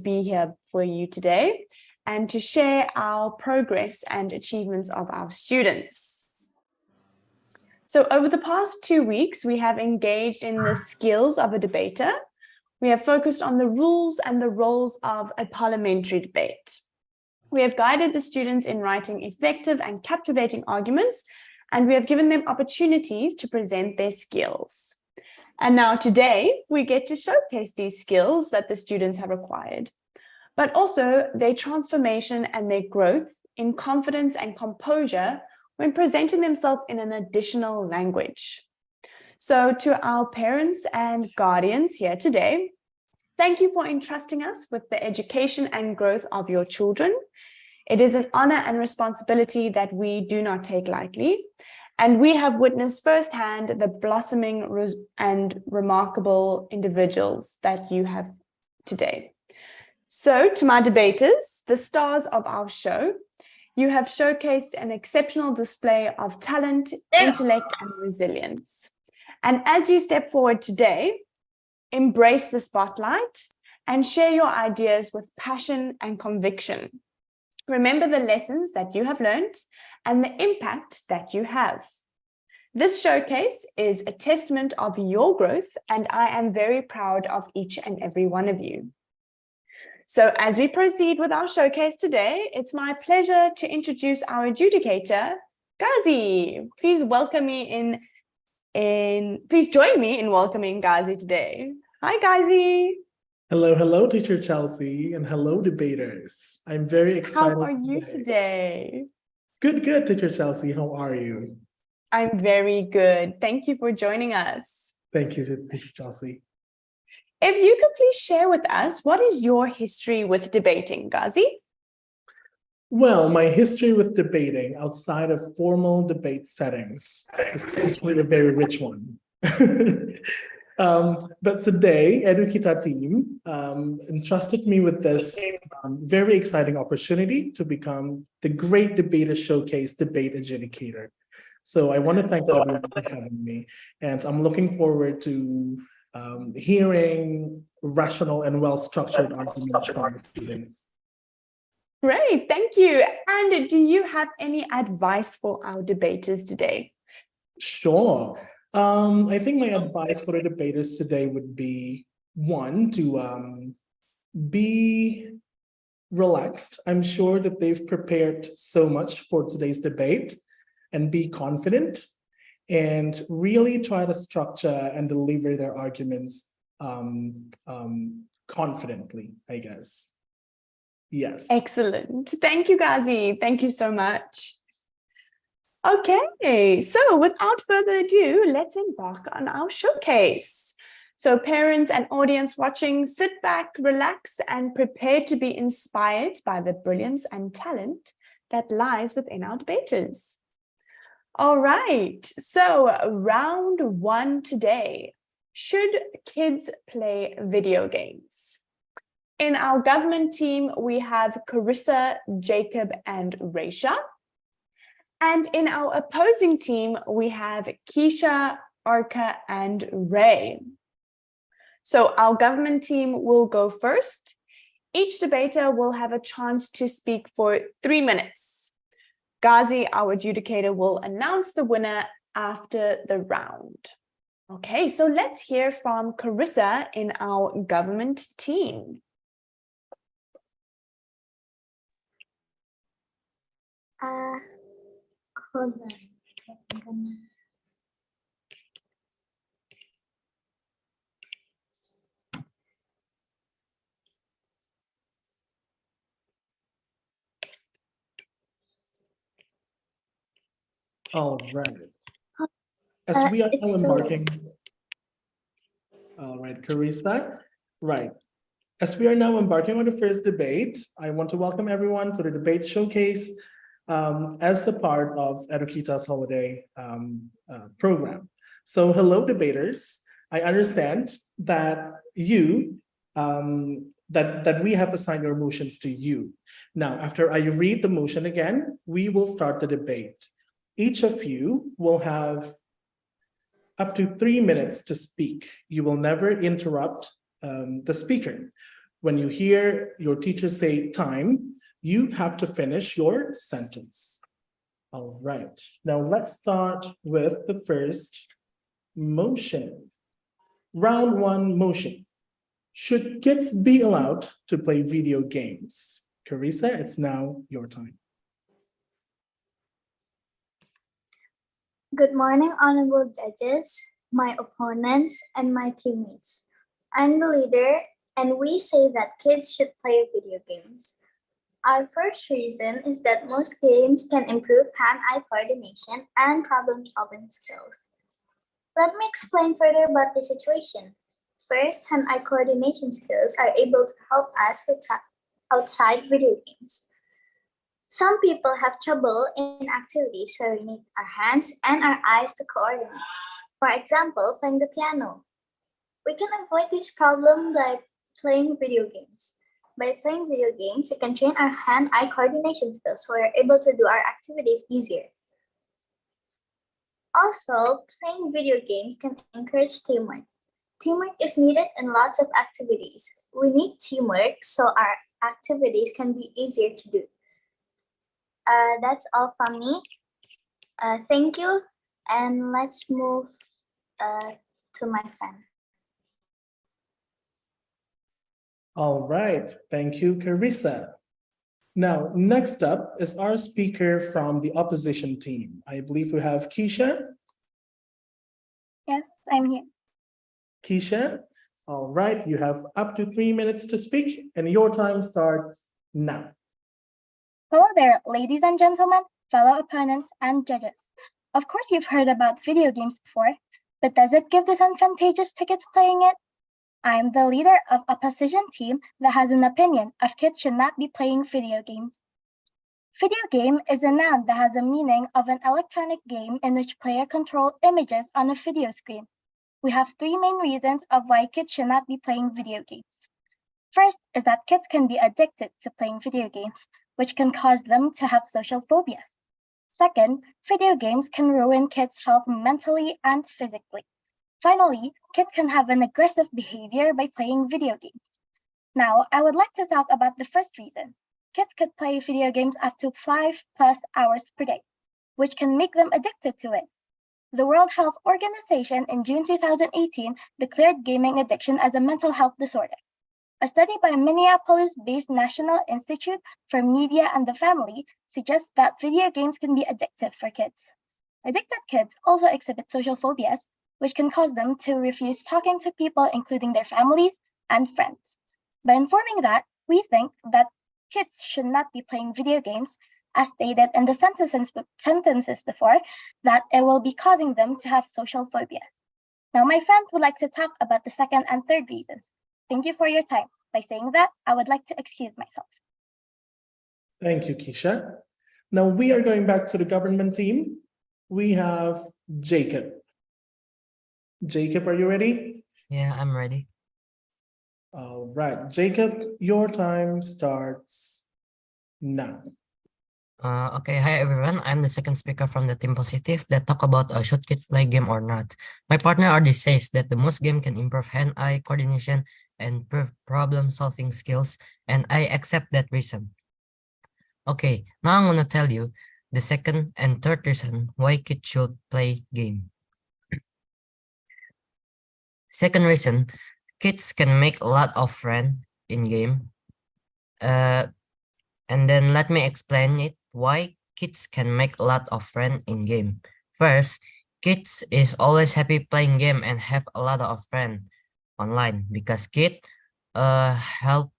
be here for you today and to share our progress and achievements of our students. So over the past 2 weeks, we have engaged in the skills of a debater. We have focused on the rules and the roles of a parliamentary debate. We have guided the students in writing effective and captivating arguments, and we have given them opportunities to present their skills. And now today, we get to showcase these skills that the students have acquired, but also their transformation and their growth in confidence and composure when presenting themselves in an additional language. So to our parents and guardians here today, thank you for entrusting us with the education and growth of your children. It is an honor and responsibility that we do not take lightly, and we have witnessed firsthand the blossoming and remarkable individuals that you have today. So to my debaters, the stars of our show, you have showcased an exceptional display of talent, intellect, and resilience. And as you step forward today, embrace the spotlight and share your ideas with passion and conviction. Remember the lessons that you have learned and the impact that you have. This showcase is a testament of your growth, and I am very proud of each and every one of you. So as we proceed with our showcase today, it's my pleasure to introduce our adjudicator, Ghazi. Please welcome me please join me in welcoming Ghazi today. Hi, Ghazi. Hello, Teacher Chelsea, and hello, debaters. I'm very excited. How are you today? Good, Teacher Chelsea. How are you? I'm very good. Thank you for joining us. Thank you, Teacher Chelsea. If you could please share with us, what is your history with debating, Ghazi? Well, my history with debating outside of formal debate settings is actually a very rich one. But today, Edukita team entrusted me with this very exciting opportunity to become the Great Debater Showcase Debate Adjudicator. So I want to thank everyone for having me, and I'm looking forward to hearing rational and well-structured arguments from the students. Great, thank you. And do you have any advice for our debaters today? Sure. I think my advice for the debaters today would be, one, to be relaxed. I'm sure that they've prepared so much for today's debate, and be confident and really try to structure and deliver their arguments confidently, I guess. Yes. Excellent. Thank you, Ghazi. Thank you so much. Okay, so without further ado, let's embark on our showcase. So parents and audience watching, sit back, relax, and prepare to be inspired by the brilliance and talent that lies within our debaters. All right, so round one today. Should kids play video games? In our government team, we have Carissa, Jacob, and Raisha. And in our opposing team, we have Keisha, Arka, and Ray. So our government team will go first. Each debater will have a chance to speak for 3 minutes. Ghazi, our adjudicator, will announce the winner after the round. Okay, so let's hear from Carissa in our government team. Hold on. All right. As we are now embarking, all right, Carissa, right. As we are now embarking on the first debate, I want to welcome everyone to the debate showcase as the part of Edukita's Holiday Program. So hello, debaters. I understand that that we have assigned your motions to you. Now, after I read the motion again, we will start the debate. Each of you will have up to 3 minutes to speak. You will never interrupt the speaker. When you hear your teacher say time, you have to finish your sentence. All right, now let's start with the first motion. Round one motion. Should kids be allowed to play video games? Carissa, it's now your time. Good morning, honorable judges, my opponents, and my teammates. I'm the leader, and we say that kids should play video games. Our first reason is that most games can improve hand-eye coordination and problem-solving skills. Let me explain further about the situation. First, hand-eye coordination skills are able to help us outside video games. Some people have trouble in activities where we need our hands and our eyes to coordinate. For example, playing the piano. We can avoid this problem by playing video games. By playing video games, we can train our hand-eye coordination skills so we're able to do our activities easier. Also, playing video games can encourage teamwork. Teamwork is needed in lots of activities. We need teamwork so our activities can be easier to do. That's all from me. Thank you, and let's move to my friend. All right, thank you, Carissa. Now, next up is our speaker from the opposition team. I believe we have Keisha. Yes, I'm here. Keisha, all right, you have up to 3 minutes to speak, and your time starts now. Hello there, ladies and gentlemen, fellow opponents, and judges. Of course, you've heard about video games before, but does it give disadvantages to kids playing it? I'm the leader of opposition team that has an opinion of kids should not be playing video games. Video game is a noun that has a meaning of an electronic game in which player control images on a video screen. We have 3 main reasons of why kids should not be playing video games. First is that kids can be addicted to playing video games, which can cause them to have social phobias. Second, video games can ruin kids' health mentally and physically. Finally, kids can have an aggressive behavior by playing video games. Now, I would like to talk about the first reason. Kids could play video games up to 5+ hours per day, which can make them addicted to it. The World Health Organization in June 2018 declared gaming addiction as a mental health disorder. A study by Minneapolis-based National Institute for Media and the Family suggests that video games can be addictive for kids. Addicted kids also exhibit social phobias, which can cause them to refuse talking to people, including their families and friends. By informing that, we think that kids should not be playing video games, as stated in the sentences before, that it will be causing them to have social phobias. Now, my friend would like to talk about the second and third reasons. Thank you for your time. By saying that, I would like to excuse myself. Thank you, Keisha. Now we are going back to the government team. We have Jacob. Jacob, are you ready? Yeah, I'm ready. All right, Jacob, your time starts now. Okay, hi everyone. I'm the second speaker from the Team Positive that talk about should kids play game or not. My partner already says that the most game can improve hand-eye coordination and problem-solving skills, and I accept that reason. Okay, now I'm gonna tell you the second and third reason why kids should play game. Second reason, kids can make a lot of friends in game. And then let me explain it why kids can make a lot of friends in game. First, kids is always happy playing game and have a lot of friends online because kids help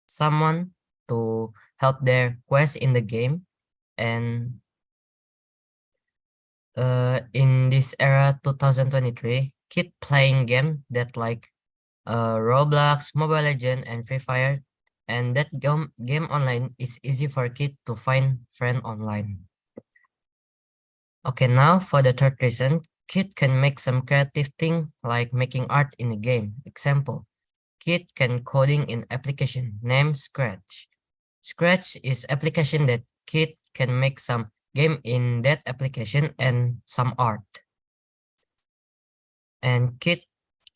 someone to help their quest in the game. And in this era 2023, kid playing game that like Roblox, Mobile Legends, and Free Fire, and that game online is easy for kid to find friend online. Okay, now for the third reason, kid can make some creative thing like making art in a game. Example, kid can coding in application named Scratch. Scratch is application that kid can make some game in that application and some art. And kid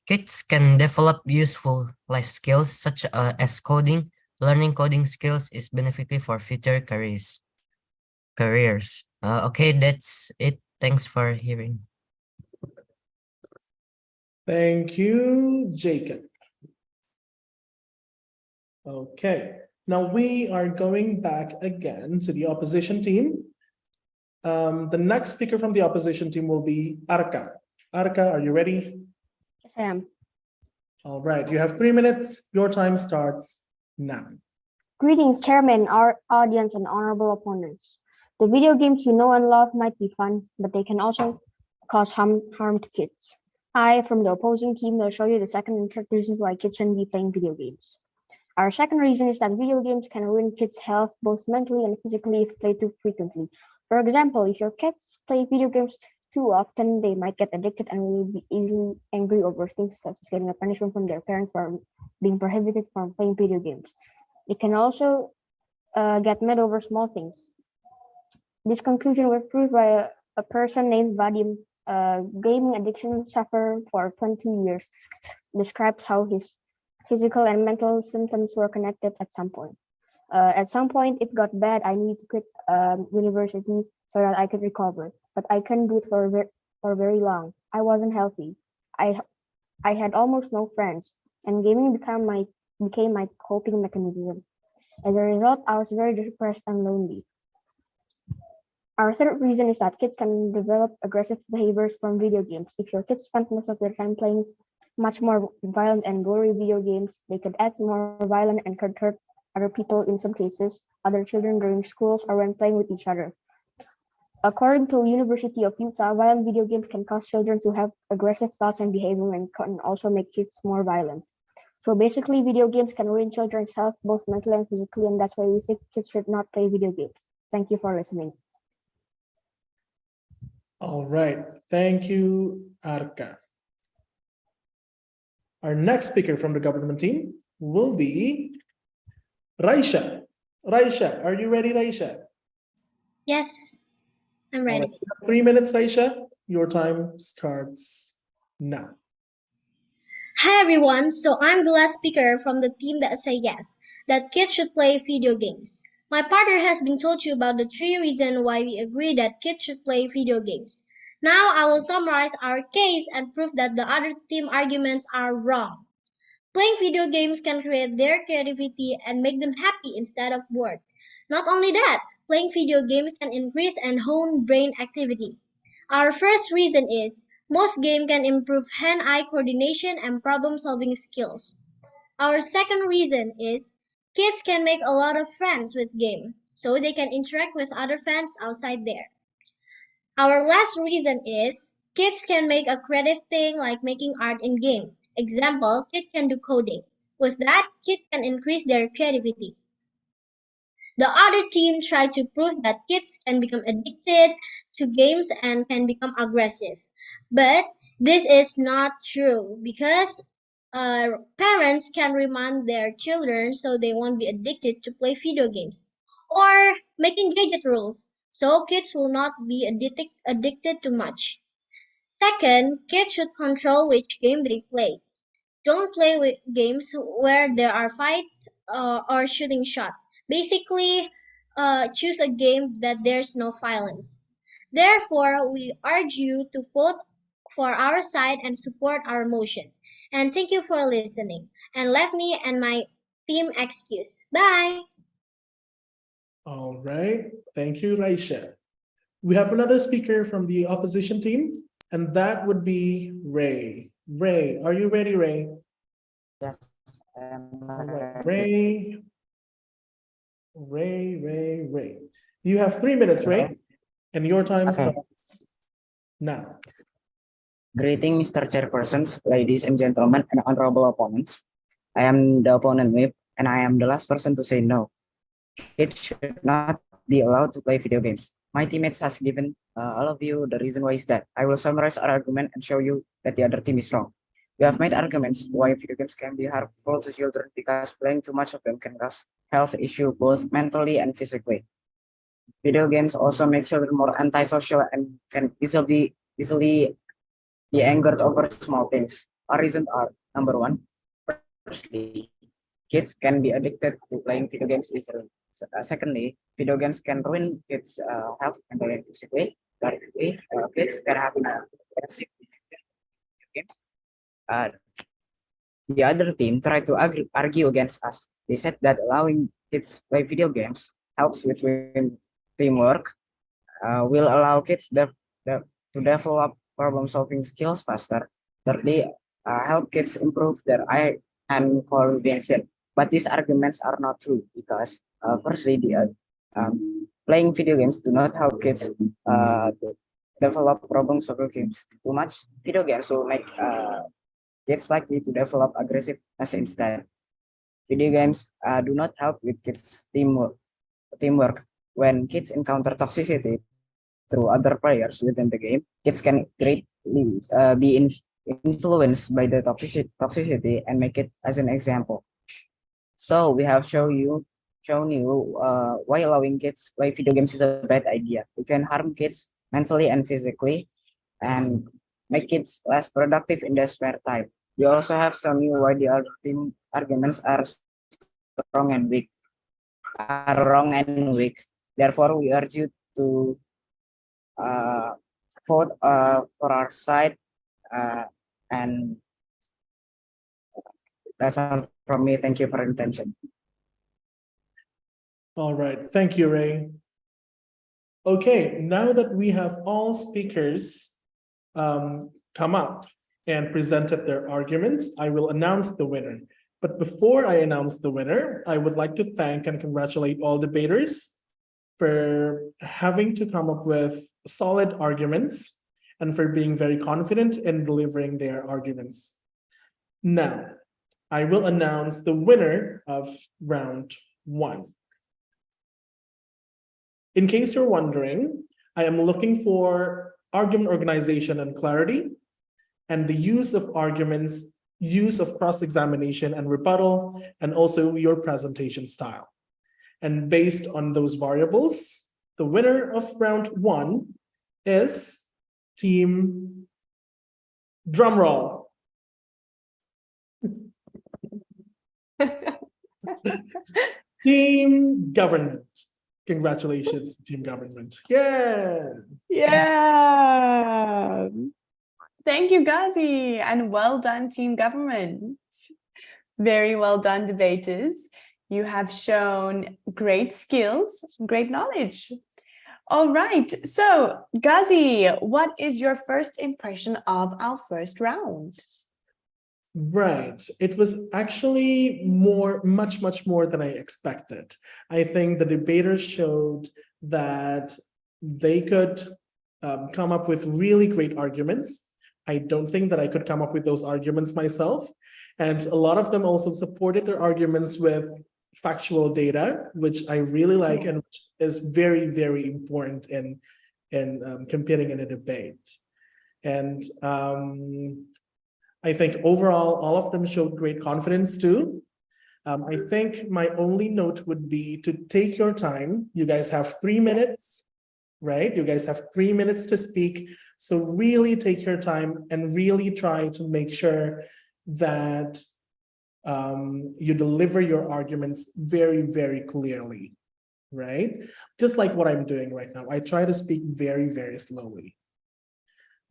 Kids can develop useful life skills such as coding. Learning coding skills is beneficial for future careers. Okay, that's it. Thanks for hearing. Thank you, Jacob. Okay, now we are going back again to the opposition team. The next speaker from the opposition team will be Arka. Arka, are you ready? Yes, I am. All right, you have 3 minutes. Your time starts now. Greetings, Chairman, our audience, and honorable opponents. The video games you know and love might be fun, but they can also cause harm to kids. I, from the opposing team, will show you the second and third reasons why kids shouldn't be playing video games. Our second reason is that video games can ruin kids' health both mentally and physically if played too frequently. For example, if your kids play video games too often, they might get addicted and will be easily angry over things such as getting a punishment from their parents for being prohibited from playing video games. It can also get mad over small things. This conclusion was proved by a person named Vadim. Gaming addiction suffered for 20 years. Describes how his physical and mental symptoms were connected at some point. At some point, it got bad. I needed to quit university so that I could recover, but I couldn't do it for very long. I wasn't healthy. I had almost no friends, and gaming became my coping mechanism. As a result, I was very depressed and lonely. Our third reason is that kids can develop aggressive behaviors from video games. If your kids spend most of their time playing much more violent and gory video games, they could act more violent and could hurt other people, in some cases, other children during schools or when playing with each other. According to University of Utah, violent video games can cause children to have aggressive thoughts and behavior and can also make kids more violent. So basically, video games can ruin children's health both mentally and physically, and that's why we think kids should not play video games. Thank you for listening. All right, thank you, Arka. Our next speaker from the government team will be Raisha. Raisha, are you ready, Raisha? Yes, I'm All ready. right, you have 3 minutes, Raisha. Your time starts now. Hi everyone, so I'm the last speaker from the team that say yes, that kids should play video games. My partner has been told you about the 3 reasons why we agree that kids should play video games. Now I will summarize our case and prove that the other team arguments are wrong. Playing video games can create their creativity and make them happy instead of bored. Not only that, playing video games can increase and hone brain activity. Our first reason is most games can improve hand-eye coordination and problem-solving skills. Our second reason is kids can make a lot of friends with game, so they can interact with other friends outside there. Our last reason is kids can make a creative thing like making art in game. Example, kids can do coding. With that, kids can increase their creativity. The other team tried to prove that kids can become addicted to games and can become aggressive. But this is not true because parents can remind their children so they won't be addicted to play video games. Or making gadget rules so kids will not be addicted too much. Second, kids should control which game they play. Don't play with games where there are fights or shooting shot. Basically, choose a game that there's no violence. Therefore, we urge you to vote for our side and support our motion. And thank you for listening. And let me and my team excuse. Bye. All right, thank you, Raisha. We have another speaker from the opposition team, and that would be Ray. Ray, are you ready, Ray? Yes, All right, Ray. Ray. You have 3 minutes, Ray, and your time Okay. starts now. Greeting, Mr. Chairpersons, ladies and gentlemen, and honorable opponents. I am the opponent whip, and I am the last person to say no. Kids should not be allowed to play video games. My teammates has given all of you the reason why is that. I will summarize our argument and show you that the other team is wrong. We have made arguments why video games can be harmful to children because playing too much of them can cause health issues both mentally and physically. Video games also make children more antisocial and can easily be angered over small things. Our reasons are: number one, firstly, kids can be addicted to playing video games easily. Secondly, video games can ruin kids' health mentally and physically. Thirdly, kids can have aggressive behavior in video games. Uh, the other team tried to argue against us. They said that allowing kids play video games helps with teamwork, will allow kids to develop problem-solving skills faster. Thirdly, help kids improve their eye and coordination. But these arguments are not true because, firstly, playing video games do not help kids to develop problem-solving games. Too much video games will make kids likely to develop aggressiveness instead. Video games do not help with kids' teamwork. When kids encounter toxicity through other players within the game, kids can greatly be influenced by the toxicity and make it as an example. So we have shown you why allowing kids play video games is a bad idea. It can harm kids mentally and physically and make kids less productive in their spare time. We also have shown you why the other team arguments are wrong and weak. Therefore, we urge you to vote for our side, and that's all from me. Thank you for your attention. All right, thank you, Ray. Okay, now that we have all speakers come up and presented their arguments, I will announce the winner. But before I announce the winner, I would like to thank and congratulate all debaters for having to come up with solid arguments and for being very confident in delivering their arguments. Now, I will announce the winner of round 1. In case you're wondering, I am looking for argument organization and clarity, and the use of arguments, use of cross-examination and rebuttal, and also your presentation style. And based on those variables, the winner of round 1 is team drumroll. Team government. Congratulations, team government. Yeah. Yeah. Thank you, Ghazi, and well done, team government. Very well done, debaters. You have shown great skills, great knowledge. All right, so Ghazi, what is your first impression of our first round? Right. It was actually much more than I expected. I think the debaters showed that they could come up with really great arguments. I don't think that I could come up with those arguments myself. And a lot of them also supported their arguments with factual data, which I really like and which is very, very important in competing in a debate. And I think overall, all of them showed great confidence too. I think my only note would be to take your time. You guys have 3 minutes, right? You guys have 3 minutes to speak. So really take your time and really try to make sure that you deliver your arguments very, very clearly, right? Just like what I'm doing right now. I try to speak very, very slowly.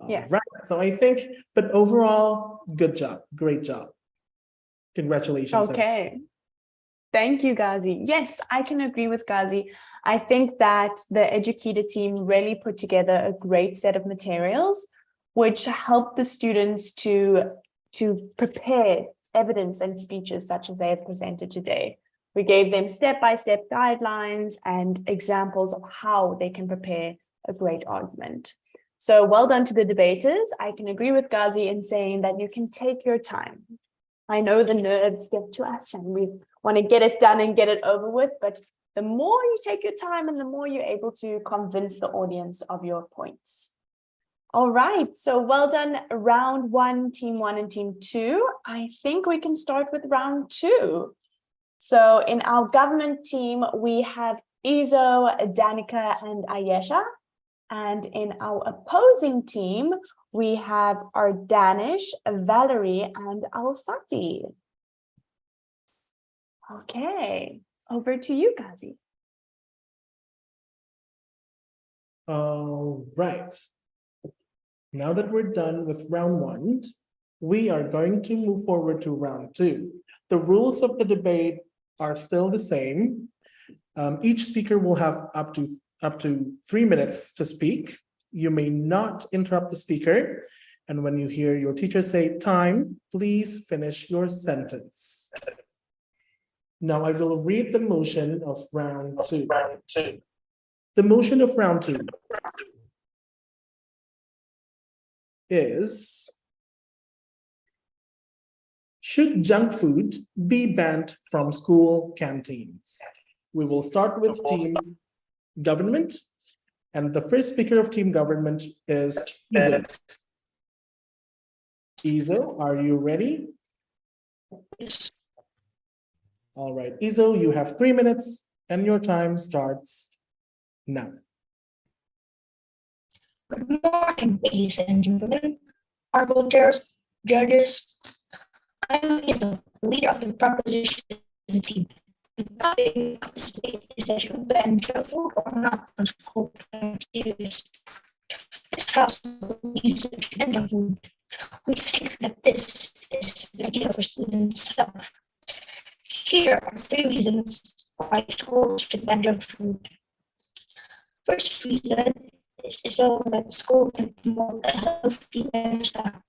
Yeah. Right. So I think, but overall, good job. Great job. Congratulations. Okay. Thank you, Ghazi. Yes, I can agree with Ghazi. I think that the Edukita team really put together a great set of materials, which helped the students to prepare evidence and speeches such as they have presented today. We gave them step-by-step guidelines and examples of how they can prepare a great argument. So well done to the debaters. I can agree with Ghazi in saying that you can take your time. I know the nerves get to us and we want to get it done and get it over with, but the more you take your time and the more you're able to convince the audience of your points. All right, so well done, round 1, team 1 and team 2. I think we can start with round 2. So in our government team, we have Izo, Danica, and Ayesha. And in our opposing team, we have our Danish, Valerie, and Al-Fati. Okay, over to you, Ghazi. All right. Now that we're done with round one, we are going to move forward to round two. The rules of the debate are still the same. Each speaker will have up to 3 minutes to speak. You may not interrupt the speaker. And when you hear your teacher say time, please finish your sentence. Now I will read the motion of round two. The motion of round two is, should junk food be banned from school canteens? We will start with team government. And the first speaker of team government is Izo. Izo, are you ready? All right, Izo, you have 3 minutes and your time starts now. Good morning, ladies and gentlemen, honorable chairs, judges. I'm Izo, leader of the proposition team. The topic of this debate is that should ban junk food or not from school activities. This house believes that should ban junk food. We think that this is an idea for students' health. Here are 3 reasons why schools should ban junk food. First reason is so that school can promote a healthy lifestyle.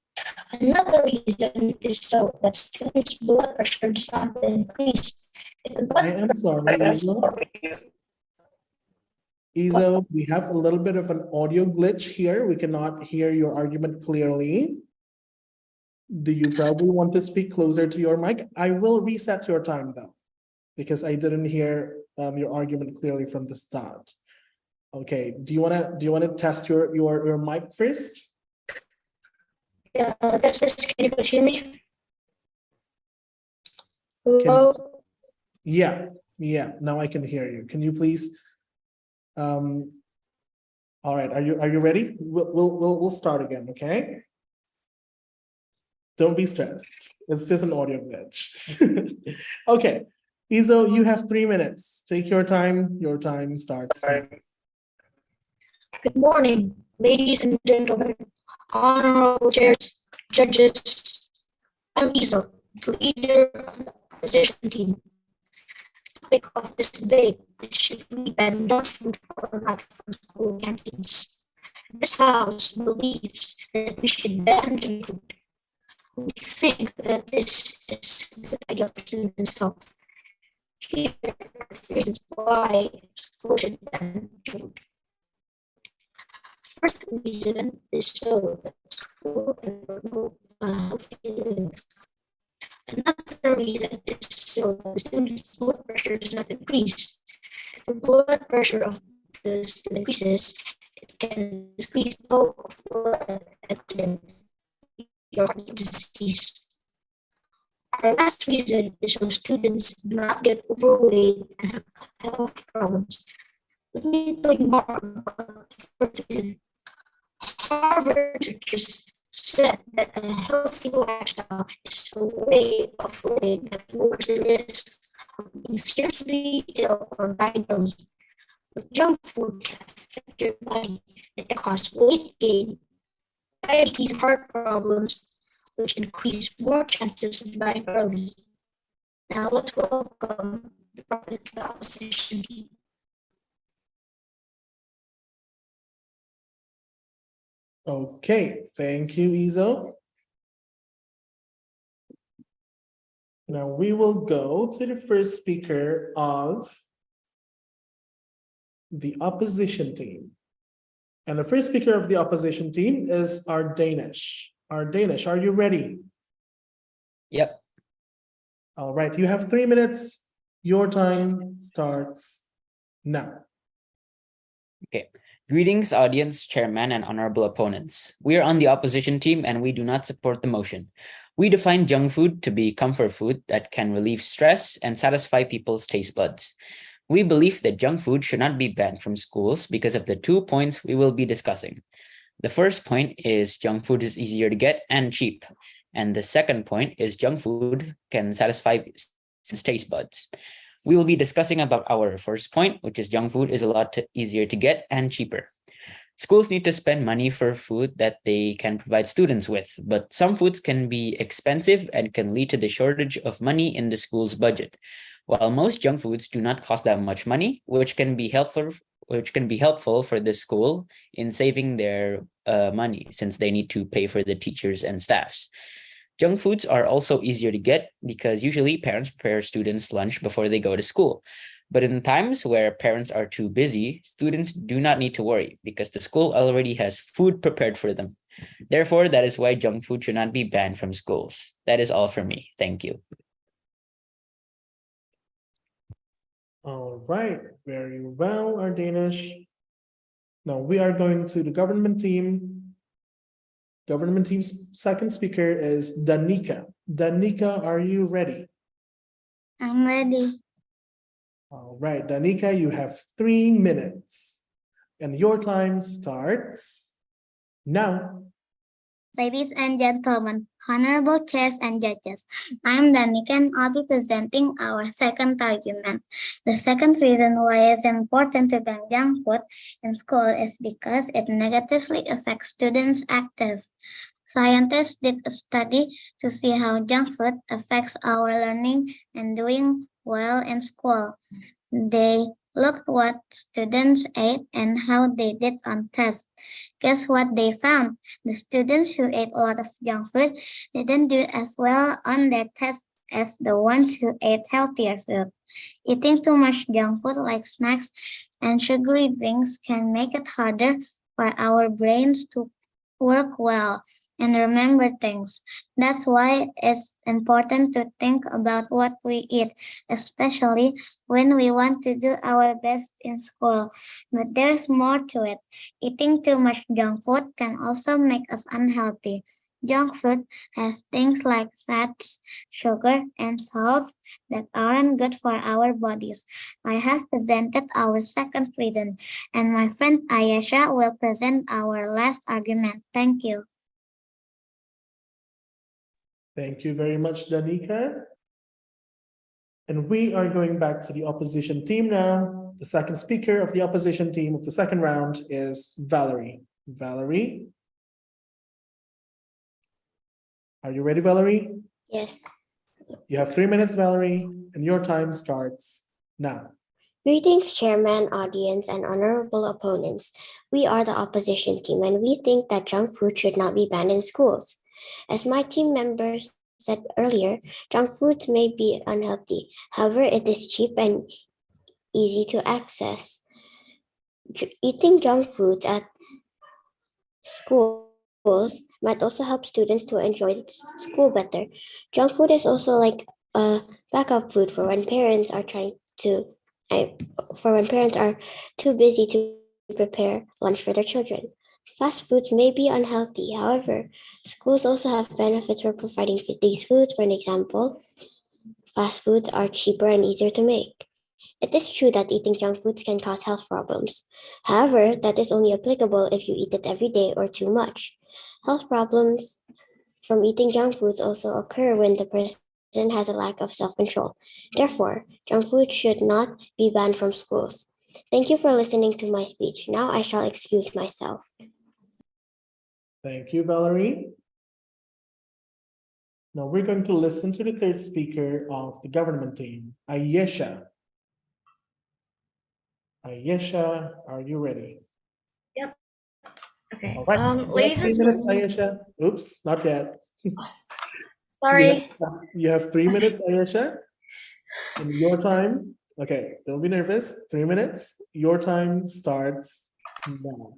Another reason is so that students' blood pressure does not increase. I am sorry, Izo. Izo, we have a little bit of an audio glitch here. We cannot hear your argument clearly. Do you probably want to speak closer to your mic? I will reset your time though, because I didn't hear your argument clearly from the start. Okay, do you wanna test your mic first? Yeah, that's this. Can you guys hear me? Hello? Yeah, now I can hear you. Can you please? All right, are you ready? We'll start again, okay? Don't be stressed. It's just an audio glitch. Okay, Izo, you have 3 minutes. Take your time. Your time starts. Good morning, ladies and gentlemen, honorable chairs, judges. I'm Izo, the leader of the opposition team. The topic of this debate is should we ban junk food or not from school canteens. This house believes that we should ban junk food. We think that this is a good idea for students' health. Here are the reasons why school should ban junk food. First reason is so that school can promote a healthy living. Another reason is so that the student's blood pressure does not increase. If the blood pressure of the student increases, it can decrease the flow of blood and your heart disease. Our last reason is so students do not get overweight and have health problems. Let me tell you more about the first reason. Harvard researchers said that a healthy lifestyle is a way of living that lowers the risk of being seriously ill or dying early. But junk food can affect your body. It can cause weight gain, diabetes, heart problems, which increase more chances of dying early. Now let's welcome the proponent of the opposition team. Okay, thank you, Izo. Now we will go to the first speaker of the opposition team. And the first speaker of the opposition team is our Danish. Our Danish, are you ready? Yep. All right, you have 3 minutes. Your time starts now. Okay. Greetings, audience, chairman, and honorable opponents. We are on the opposition team and we do not support the motion. We define junk food to be comfort food that can relieve stress and satisfy people's taste buds. We believe that junk food should not be banned from schools because of the 2 points we will be discussing. The first point is junk food is easier to get and cheap. And the second point is junk food can satisfy taste buds. We will be discussing about our first point, which is junk food is a lot easier to get and cheaper. Schools need to spend money for food that they can provide students with, but some foods can be expensive and can lead to the shortage of money in the school's budget. While most junk foods do not cost that much money, which can be helpful for the school in saving their money since they need to pay for the teachers and staffs. Junk foods are also easier to get because usually parents prepare students' lunch before they go to school. But in times where parents are too busy, students do not need to worry because the school already has food prepared for them. Therefore, that is why junk food should not be banned from schools. That is all for me. Thank you. All right, very well, our Danish. Now we are going to the government team. Government team's second speaker is Danica. Danica, are you ready? I'm ready. All right, Danica, you have 3 minutes and your time starts now. Ladies and gentlemen, honorable chairs and judges, I'm Danica and I'll be presenting our second argument. The second reason why it's important to ban junk food in school is because it negatively affects students' active. Scientists did a study to see how junk food affects our learning and doing well in school. They looked what students ate and how they did on tests. Guess what they found? The students who ate a lot of junk food didn't do as well on their tests as the ones who ate healthier food. Eating too much junk food like snacks and sugary drinks can make it harder for our brains to work well and remember things. That's why it's important to think about what we eat, especially when we want to do our best in school. But there's more to it. Eating too much junk food can also make us unhealthy. Junk food has things like fats, sugar, and salt that aren't good for our bodies. I have presented our second reason, and my friend Ayesha will present our last argument. Thank you. Thank you very much, Danica. And we are going back to the opposition team now. The second speaker of the opposition team of the second round is Valerie. Valerie, are you ready, Valerie? Yes. You have 3 minutes, Valerie, and your time starts now. Greetings, Chairman, audience, and honorable opponents. We are the opposition team, and we think that junk food should not be banned in schools. As my team members said earlier, junk foods may be unhealthy. However, it is cheap and easy to access. Eating junk foods at schools might also help students to enjoy school better. Junk food is also like a backup food for when parents are too busy to prepare lunch for their children. Fast foods may be unhealthy. However, schools also have benefits for providing these foods. For an example, fast foods are cheaper and easier to make. It is true that eating junk foods can cause health problems. However, that is only applicable if you eat it every day or too much. Health problems from eating junk foods also occur when the person has a lack of self-control. Therefore, junk food should not be banned from schools. Thank you for listening to my speech. Now I shall excuse myself. Thank you, Valerie. Now we're going to listen to the third speaker of the government team, Ayesha. Ayesha, are you ready? Yep. Okay. All right. Ladies and 3 minutes, gentlemen. Ayesha. Oops, not yet. Sorry. You have 3 minutes, Ayesha. In your time. Okay, don't be nervous. 3 minutes. Your time starts now.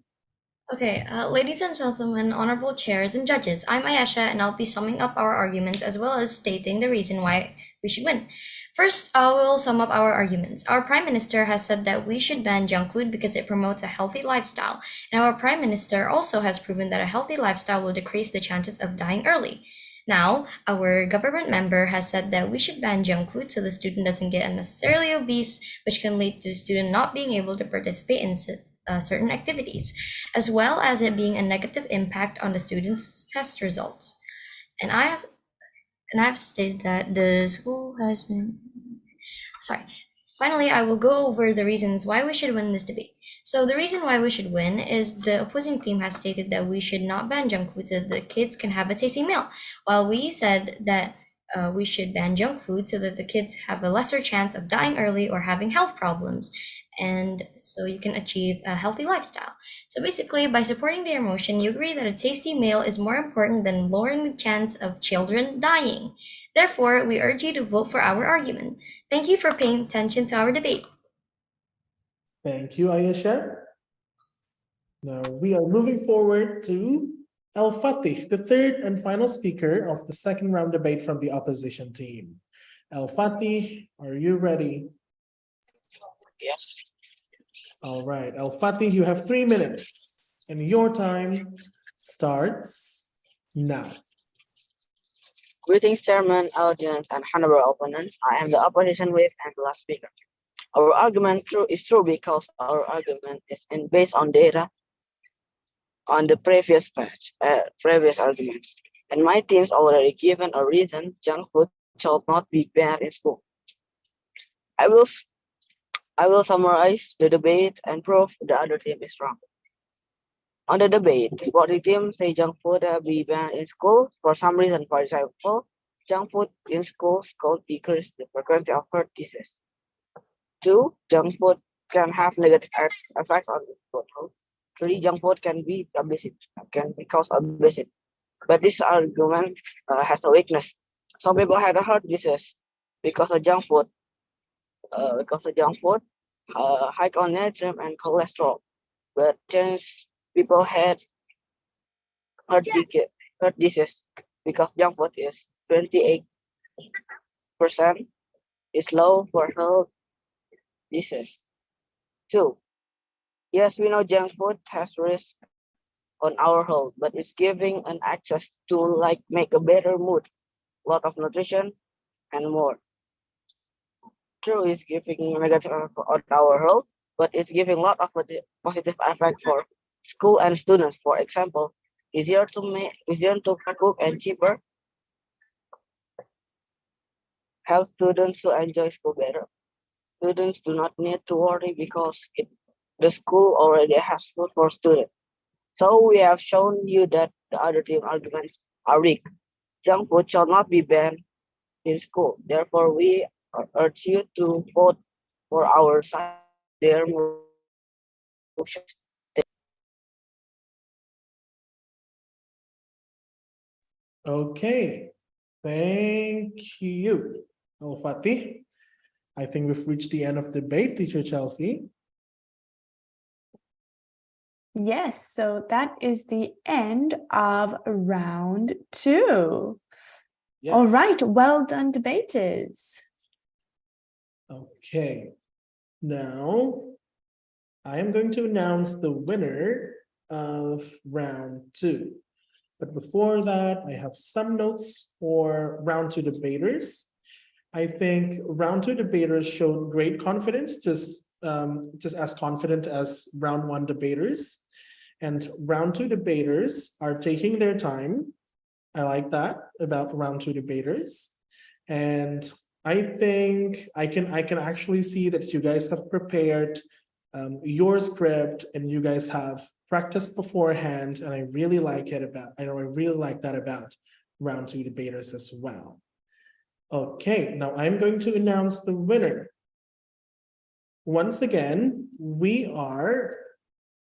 Okay, ladies and gentlemen, honorable chairs and judges, I'm Ayesha and I'll be summing up our arguments as well as stating the reason why we should win. First, I will sum up our arguments. Our Prime Minister has said that we should ban junk food because it promotes a healthy lifestyle. And our Prime Minister also has proven that a healthy lifestyle will decrease the chances of dying early. Now, our government member has said that we should ban junk food so the student doesn't get unnecessarily obese, which can lead to the student not being able to participate in certain activities, as well as it being a negative impact on the students' test results. And I've stated that the school has been sorry. Finally, I will go over the reasons why we should win this debate. So the reason why we should win is the opposing team has stated that we should not ban junk food so that the kids can have a tasty meal, while we said that we should ban junk food so that the kids have a lesser chance of dying early or having health problems, and so you can achieve a healthy lifestyle. So basically, by supporting their motion, you agree that a tasty meal is more important than lowering the chance of children dying. Therefore, we urge you to vote for our argument. Thank you for paying attention to our debate. Thank you, Ayesha. Now we are moving forward to Al Fatih, the third and final speaker of the second round debate from the opposition team. Al Fatih, are you ready? Yes. All right, Al Fatih, you have 3 minutes, and your time starts now. Greetings, Chairman, audience, and honorable opponents. I am the opposition whip and the last speaker. Our argument is true because our argument is based on data on the previous arguments. And my team's already given a reason junk food shall not be banned in school. I will summarize the debate and prove the other team is wrong. On the debate, supporting team say junk food be banned in school for some reason. For example, junk food in schools could decrease the frequency of heart disease. 2, junk food can have negative effects on the health. 3, junk food can be cause obesity. But this argument has a weakness. Some people had a heart disease because of junk food. High on natrium and cholesterol. But change people had heart disease because junk food is 28% is low for health disease. 2, yes, we know junk food has risk on our health, but it's giving an access to like make a better mood, lot of nutrition, and more. True, is giving negative on our health, but it's giving a lot of positive effect for school and students. For example, easier to cook and cheaper. Help students to enjoy school better. Students do not need to worry because the school already has food for students. So we have shown you that the other team arguments are weak. Junk food shall not be banned in school. Therefore, we urge you to vote for our side. Their motions. Okay, thank you, Al Fatih. I think we've reached the end of the debate, Teacher Chelsi. Yes, so that is the end of round 2. Yes. All right, well done, debaters. Okay, now I am going to announce the winner of round 2. But before that, I have some notes for round 2 debaters. I think round 2 debaters showed great confidence, just as confident as round 1 debaters. And round 2 debaters are taking their time. I like that about round 2 debaters. And I think I can actually see that you guys have prepared your script and you guys have practiced beforehand, and I really like that about round 2 debaters as well. Okay, now I'm going to announce the winner. Once again, we are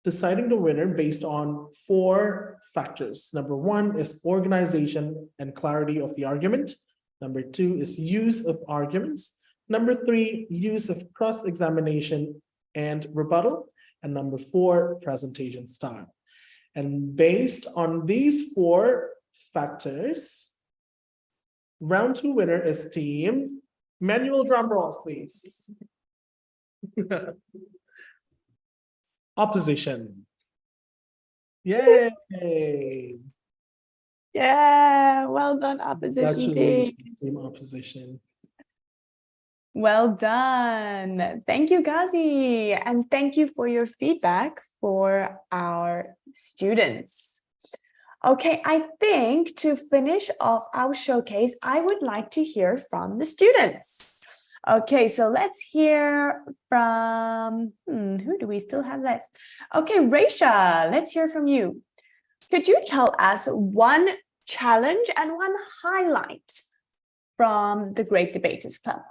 deciding the winner based on 4 factors. Number 1 is organization and clarity of the argument. Number 2 is use of arguments. Number 3, use of cross-examination and rebuttal. And number 4, presentation style. And based on these 4 factors, round 2 winner is team. Manual drum rolls, please. Opposition. Yay! Yeah, well done, opposition team. Congratulations, team opposition. Well done. Thank you, Ghazi. And thank you for your feedback for our students. Okay, I think to finish off our showcase, I would like to hear from the students. Okay, so let's hear from, who do we still have left? Okay, Raisha, let's hear from you. Could you tell us one challenge and one highlight from the Great Debaters Club?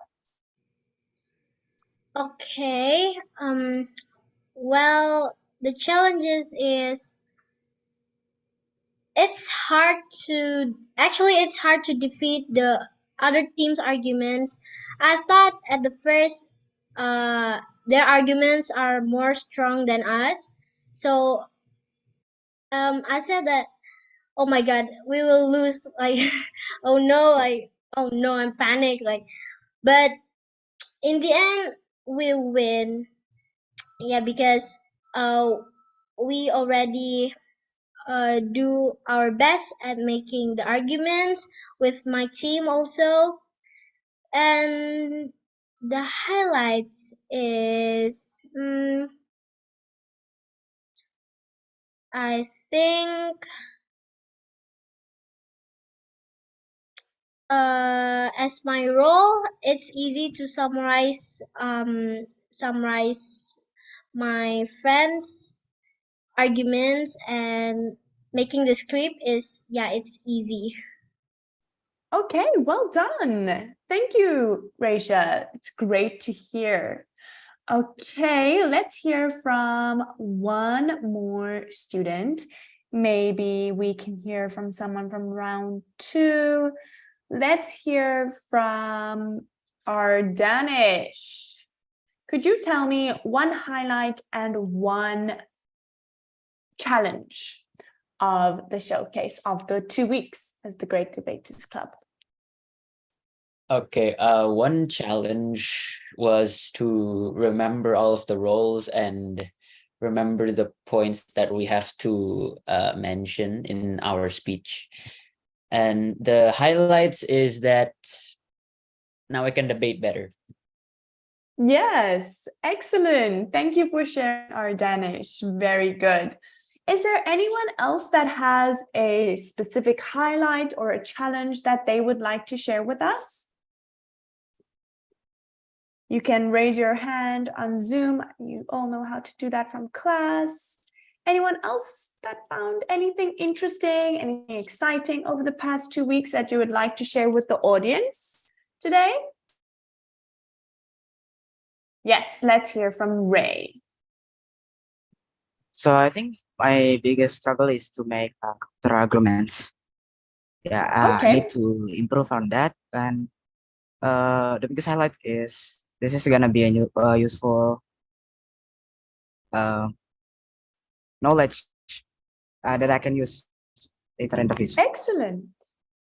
Okay. Well, the challenges is it's hard to defeat the other team's arguments. I thought at the first their arguments are more strong than us. So I said that, oh my god, we will lose, like oh no, I'm panicked, like, but in the end we win. Yeah, because we already do our best at making the arguments with my team also. And the highlights is I think as my role, it's easy to summarize my friends' arguments, and making the script is, yeah, it's easy. Okay, well done. Thank you, Raisha. It's great to hear. Okay, let's hear from one more student. Maybe we can hear from someone from round 2. Let's hear from our Danish. Could you tell me one highlight and one challenge of the showcase of the 2 weeks as the Great Debaters Club? Okay, one challenge was to remember all of the roles and remember the points that we have to mention in our speech. And the highlights is that now I can debate better. Yes, excellent. Thank you for sharing our Danish. Very good. Is there anyone else that has a specific highlight or a challenge that they would like to share with us? You can raise your hand on Zoom. You all know how to do that from class. Anyone else that found anything interesting, anything exciting over the past 2 weeks that you would like to share with the audience today? Yes, let's hear from Ray. So I think my biggest struggle is to make counter arguments. Yeah, I need to improve on that. And the biggest highlight is this is gonna be a new useful knowledge that I can use later in the future. Excellent.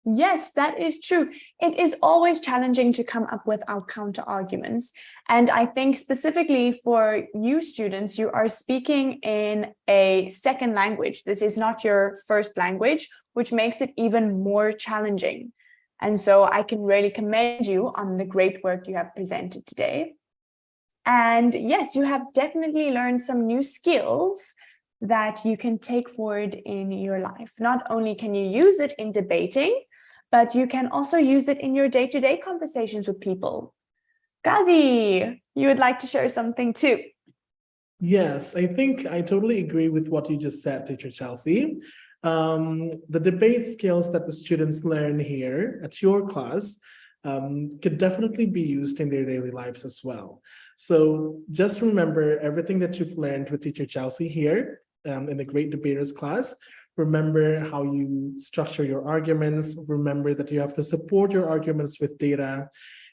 Yes, that is true. It is always challenging to come up with our counter arguments. And I think specifically for you students, you are speaking in a second language. This is not your first language, which makes it even more challenging. And so I can really commend you on the great work you have presented today. And yes, you have definitely learned some new skills that you can take forward in your life. Not only can you use it in debating, but you can also use it in your day-to-day conversations with people. Ghazi, you would like to share something too? Yes, I think I totally agree with what you just said, Teacher Chelsi. The debate skills that the students learn here at your class could definitely be used in their daily lives as well. So just remember everything that you've learned with Teacher Chelsi here in the Great Debaters class. Remember how you structure your arguments. Remember that you have to support your arguments with data,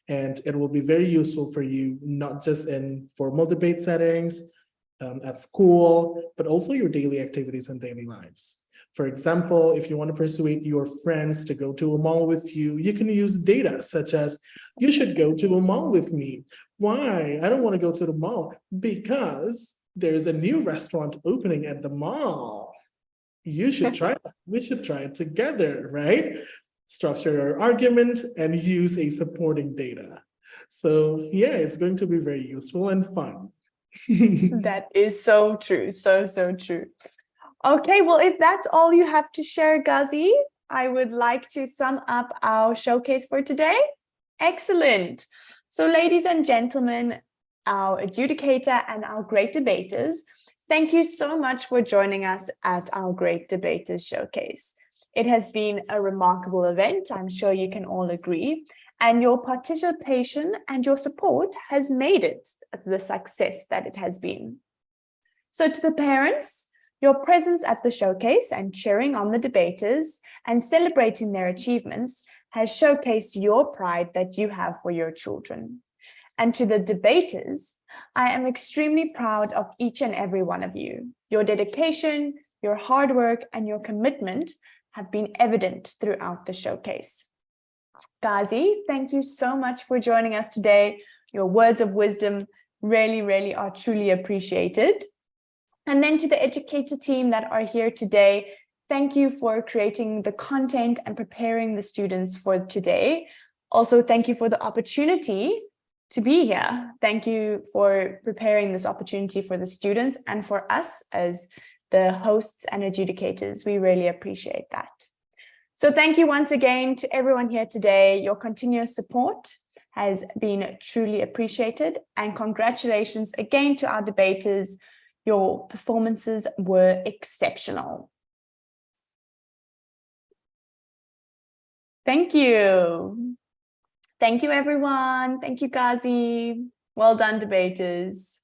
and it will be very useful for you, not just in formal debate settings, at school, but also your daily activities and daily lives. For example, if you want to persuade your friends to go to a mall with you, you can use data such as, you should go to a mall with me. Why? I don't want to go to the mall because there's a new restaurant opening at the mall. You should try that. We should try it together, right? Structure your argument and use a supporting data. So yeah, it's going to be very useful and fun. That is so true. So true. Okay, well, if that's all you have to share, Ghazi, I would like to sum up our showcase for today. Excellent. So ladies and gentlemen, our educator and our great debaters, thank you so much for joining us at our Great Debaters Showcase. It has been a remarkable event, I'm sure you can all agree, and your participation and your support has made it the success that it has been. So to the parents, your presence at the showcase and cheering on the debaters and celebrating their achievements has showcased your pride that you have for your children. And to the debaters, I am extremely proud of each and every one of you. Your dedication, your hard work, and your commitment have been evident throughout the showcase. Ghazi, thank you so much for joining us today. Your words of wisdom really are truly appreciated. And then to the educator team that are here today, thank you for creating the content and preparing the students for today. Also, thank you for the opportunity to be here. Thank you for preparing this opportunity for the students and for us as the hosts and adjudicators. We really appreciate that. So thank you once again to everyone here today. Your continuous support has been truly appreciated, and congratulations again to our debaters. Your performances were exceptional. Thank you. Thank you, everyone. Thank you, Ghazi. Well done, debaters.